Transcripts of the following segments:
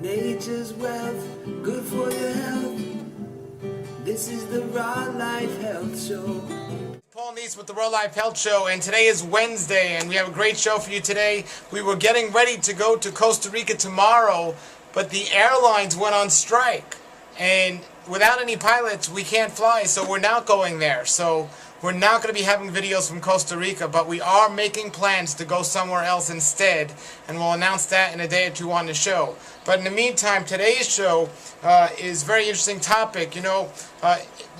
Nature's wealth, good for your health. This is the Raw Life Health Show. Paul Neese with the Raw Life Health Show, and today is Wednesday, and we have a great show for you today. We were getting ready to go to Costa Rica tomorrow, but the airlines went on strike, and without any pilots, we can't fly, so we're not going there. So we're not going to be having videos from Costa Rica, but we are making plans to go somewhere else instead, and we'll announce that in a day or two on the show. But in the meantime, today's show is a very interesting topic. You know,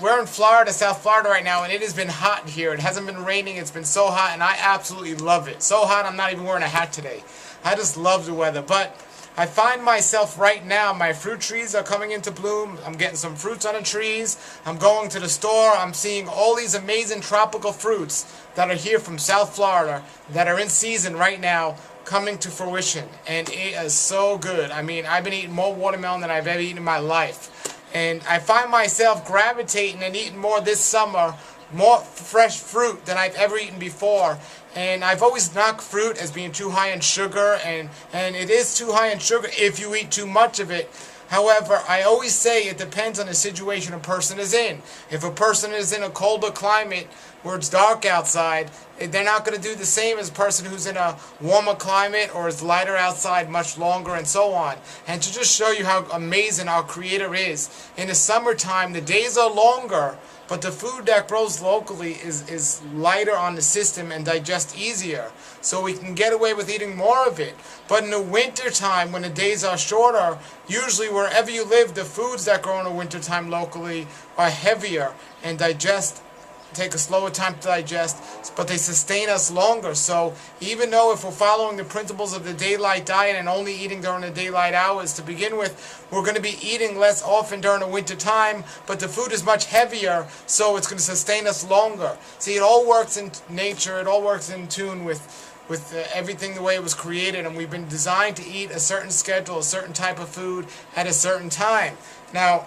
we're in Florida, South Florida right now, and it has been hot here. It hasn't been raining. It's been so hot, and I absolutely love it. So hot, I'm not even wearing a hat today. I just love the weather. But I find myself right now, my fruit trees are coming into bloom. I'm getting some fruits on the trees. I'm going to the store. I'm seeing all these amazing tropical fruits that are here from South Florida that are in season right now coming to fruition. And it is so good. I mean, I've been eating more watermelon than I've ever eaten in my life. And I find myself gravitating and eating more this summer, more fresh fruit than I've ever eaten before. And I've always knocked fruit as being too high in sugar, and it is too high in sugar if you eat too much of it. However, I always say it depends on the situation a person is in. If a person is in a colder climate where it's dark outside, they're not going to do the same as a person who's in a warmer climate or is lighter outside much longer and so on. And to just show you how amazing our Creator is, in the summertime the days are longer, but the food that grows locally is lighter on the system and digests easier. So we can get away with eating more of it. But in the winter time, when the days are shorter, usually wherever you live, the foods that grow in the winter time locally are heavier and take a slower time to digest, but they sustain us longer. So even though if we're following the principles of the daylight diet and only eating during the daylight hours to begin with, we're going to be eating less often during the winter time, but the food is much heavier, so it's going to sustain us longer. See, it all works in nature, it all works in tune with everything the way it was created, and we've been designed to eat a certain schedule, a certain type of food at a certain time. Now,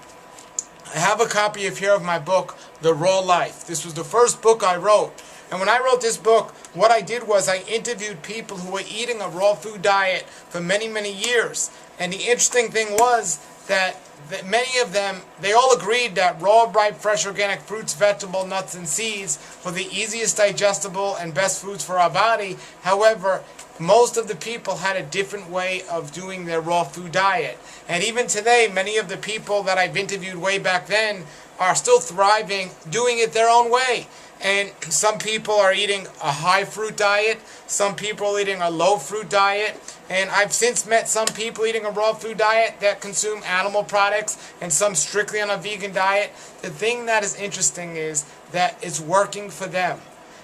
I have a copy here of my book, The Raw Life. This was the first book I wrote. And when I wrote this book, what I did was I interviewed people who were eating a raw food diet for many, many years. And the interesting thing was that many of them, they all agreed that raw, ripe, fresh, organic fruits, vegetables, nuts, and seeds were the easiest digestible and best foods for our body. However, most of the people had a different way of doing their raw food diet. And even today, many of the people that I've interviewed way back then are still thriving, doing it their own way. And some people are eating a high fruit diet, some people are eating a low fruit diet, and I've since met some people eating a raw food diet that consume animal products and some strictly on a vegan diet. The thing that is interesting is that it's working for them.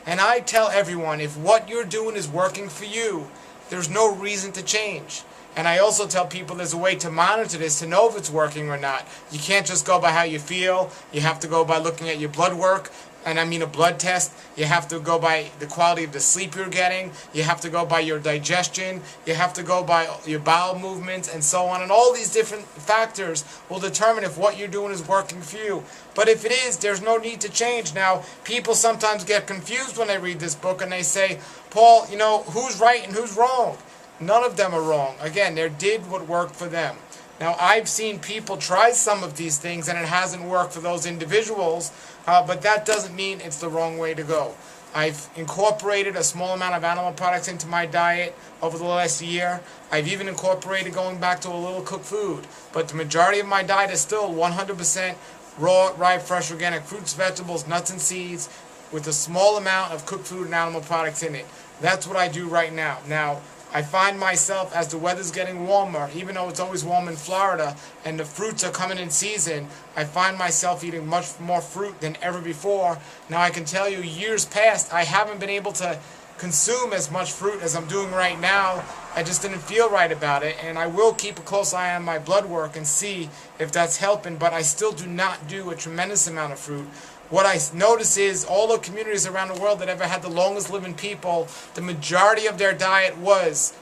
And I tell everyone, if what you're doing is working for you, there's no reason to change. And I also tell people there's a way to monitor this to know if it's working or not. You can't just go by how you feel. You have to go by looking at your blood work, and I mean a blood test. You have to go by the quality of the sleep you're getting. You have to go by your digestion. You have to go by your bowel movements and so on. And all these different factors will determine if what you're doing is working for you. But if it is, there's no need to change. Now, people sometimes get confused when they read this book and they say, Paul, you know, who's right and who's wrong? None of them are wrong. Again, they did what worked for them. Now, I've seen people try some of these things and it hasn't worked for those individuals, but that doesn't mean it's the wrong way to go. I've incorporated a small amount of animal products into my diet over the last year. I've even incorporated going back to a little cooked food. But the majority of my diet is still 100% raw, ripe, fresh, organic fruits, vegetables, nuts, and seeds with a small amount of cooked food and animal products in it. That's what I do right now. Now, I find myself, as the weather's getting warmer, even though it's always warm in Florida, and the fruits are coming in season, I find myself eating much more fruit than ever before. Now, I can tell you, years past, I haven't been able to consume as much fruit as I'm doing right now. I just didn't feel right about it, and I will keep a close eye on my blood work and see if that's helping, but I still do not do a tremendous amount of fruit. What I notice is all the communities around the world that ever had the longest living people, the majority of their diet was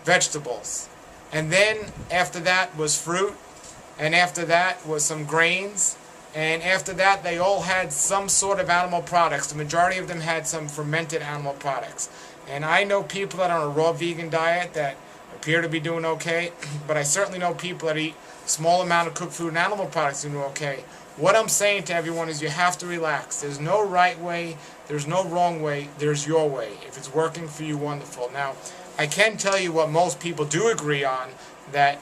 vegetables. And then after that was fruit, and after that was some grains, and after that they all had some sort of animal products. The majority of them had some fermented animal products. And I know people that are on a raw vegan diet that appear to be doing okay, but I certainly know people that eat small amount of cooked food and animal products doing okay. What I'm saying to everyone is you have to relax. There's no right way, there's no wrong way, there's your way. If it's working for you, wonderful. Now, I can tell you what most people do agree on, that,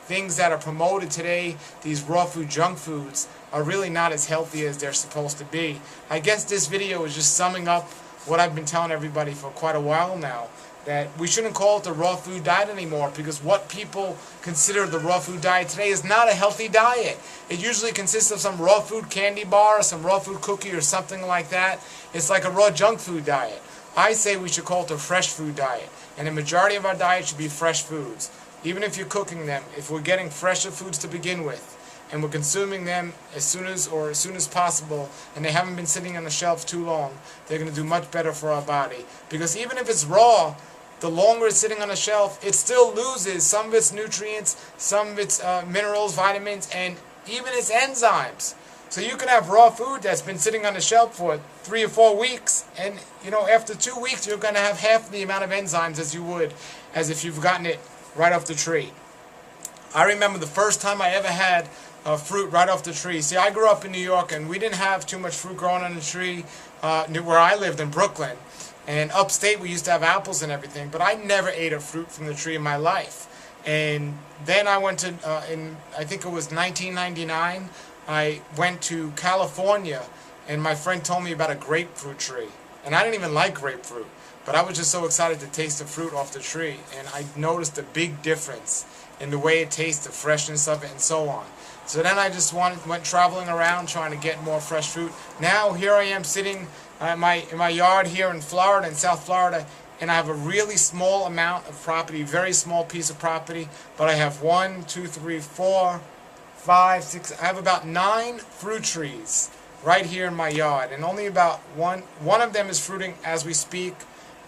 things that are promoted today, these raw food, junk foods, are really not as healthy as they're supposed to be. I guess this video is just summing up what I've been telling everybody for quite a while now, that we shouldn't call it the raw food diet anymore, because what people consider the raw food diet today is not a healthy diet. It usually consists of some raw food candy bar or some raw food cookie or something like that. It's like a raw junk food diet. I say we should call it a fresh food diet, and the majority of our diet should be fresh foods. Even if you're cooking them, if we're getting fresher foods to begin with, and we're consuming them as soon as possible, and they haven't been sitting on the shelf too long, they're going to do much better for our body. Because even if it's raw, the longer it's sitting on the shelf, it still loses some of its nutrients, some of its minerals, vitamins, and even its enzymes. So you can have raw food that's been sitting on the shelf for 3 or 4 weeks, and after 2 weeks you're going to have half the amount of enzymes as you would as if you've gotten it right off the tree. I remember the first time I ever had fruit right off the tree. See, I grew up in New York, and we didn't have too much fruit growing on the tree where I lived in Brooklyn. And upstate we used to have apples and everything, but I never ate a fruit from the tree in my life. And then I went to, I think it was 1999, I went to California, and my friend told me about a grapefruit tree. And I didn't even like grapefruit, but I was just so excited to taste the fruit off the tree. And I noticed a big difference in the way it tastes, the freshness of it, and so on. So then I just went traveling around trying to get more fresh fruit. Now here I am sitting in my yard here in Florida, in South Florida, and I have a really small amount of property, very small piece of property, but I have 1, 2, 3, 4, 5, 6, I have about 9 fruit trees right here in my yard, and only about one of them is fruiting as we speak,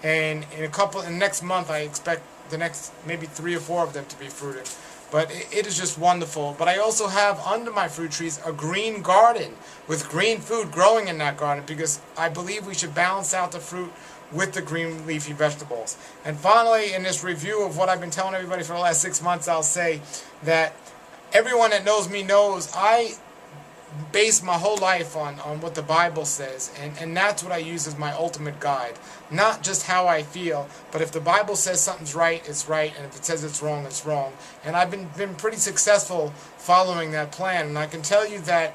and in next month I expect the next maybe 3 or 4 of them to be fruiting. But it is just wonderful. But I also have under my fruit trees a green garden with green food growing in that garden, because I believe we should balance out the fruit with the green leafy vegetables. And finally, in this review of what I've been telling everybody for the last 6 months, I'll say that everyone that knows me knows I base my whole life on what the Bible says, and that's what I use as my ultimate guide. Not just how I feel, but if the Bible says something's right, it's right, and if it says it's wrong, it's wrong. And I've been pretty successful following that plan, and I can tell you that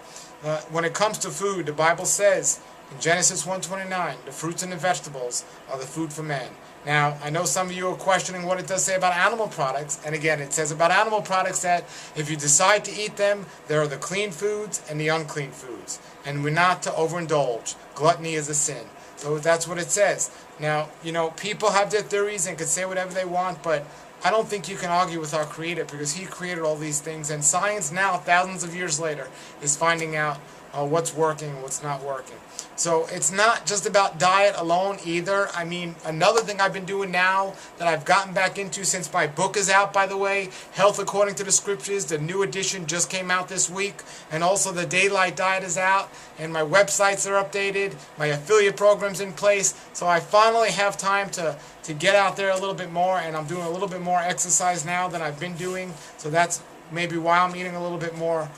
when it comes to food, the Bible says in Genesis 1:29, the fruits and the vegetables are the food for man. Now, I know some of you are questioning what it does say about animal products, and again, it says about animal products that if you decide to eat them, there are the clean foods and the unclean foods, and we're not to overindulge. Gluttony is a sin. So that's what it says. Now, people have their theories and can say whatever they want, but I don't think you can argue with our Creator, because He created all these things, and science now, thousands of years later, is finding out what's working and what's not working. So it's not just about diet alone either. I mean, another thing I've been doing now that I've gotten back into since my book is out, by the way, Health According to the Scriptures, the new edition just came out this week, and also the Daylight Diet is out, and my websites are updated, my affiliate program's in place, so I finally have time to get out there a little bit more, and I'm doing a little bit more exercise now than I've been doing, so that's maybe why I'm eating a little bit more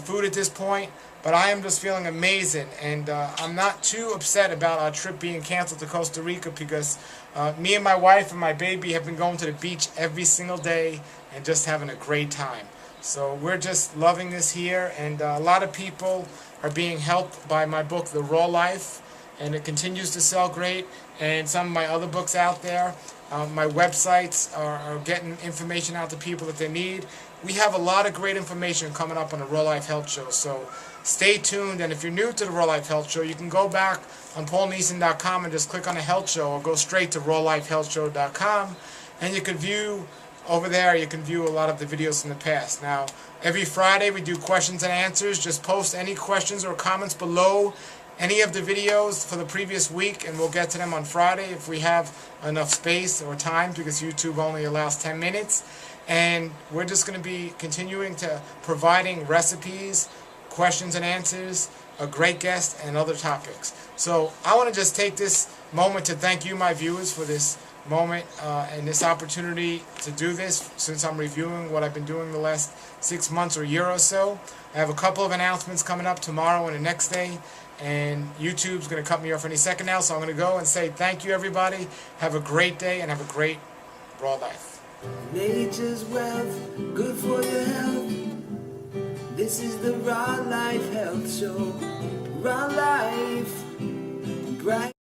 food at this point. But I am just feeling amazing, and I'm not too upset about our trip being canceled to Costa Rica, because me and my wife and my baby have been going to the beach every single day and just having a great time. So we're just loving this here, and a lot of people are being helped by my book, The Raw Life, and it continues to sell great, and some of my other books out there. My websites are getting information out to people that they need. We have a lot of great information coming up on the Raw Life Health Show, so stay tuned. And if you're new to the Raw Life Health Show, you can go back on paulneeson.com and just click on the Health Show, or go straight to rawlifehealthshow.com, and you can view over there, you can view a lot of the videos from the past. Now, every Friday we do questions and answers. Just post any questions or comments below any of the videos for the previous week, and we'll get to them on Friday if we have enough space or time, because YouTube only allows 10 minutes. And we're just going to be continuing to providing recipes, questions and answers, a great guest, and other topics. So I want to just take this moment to thank you, my viewers, for this moment and this opportunity to do this since I'm reviewing what I've been doing the last 6 months or year or so. I have a couple of announcements coming up tomorrow and the next day, and YouTube's going to cut me off any second now, so I'm going to go and say thank you, everybody. Have a great day and have a great Raw Life. Nature's wealth, good for your health. This is the Raw Life Health Show. Raw Life, bright.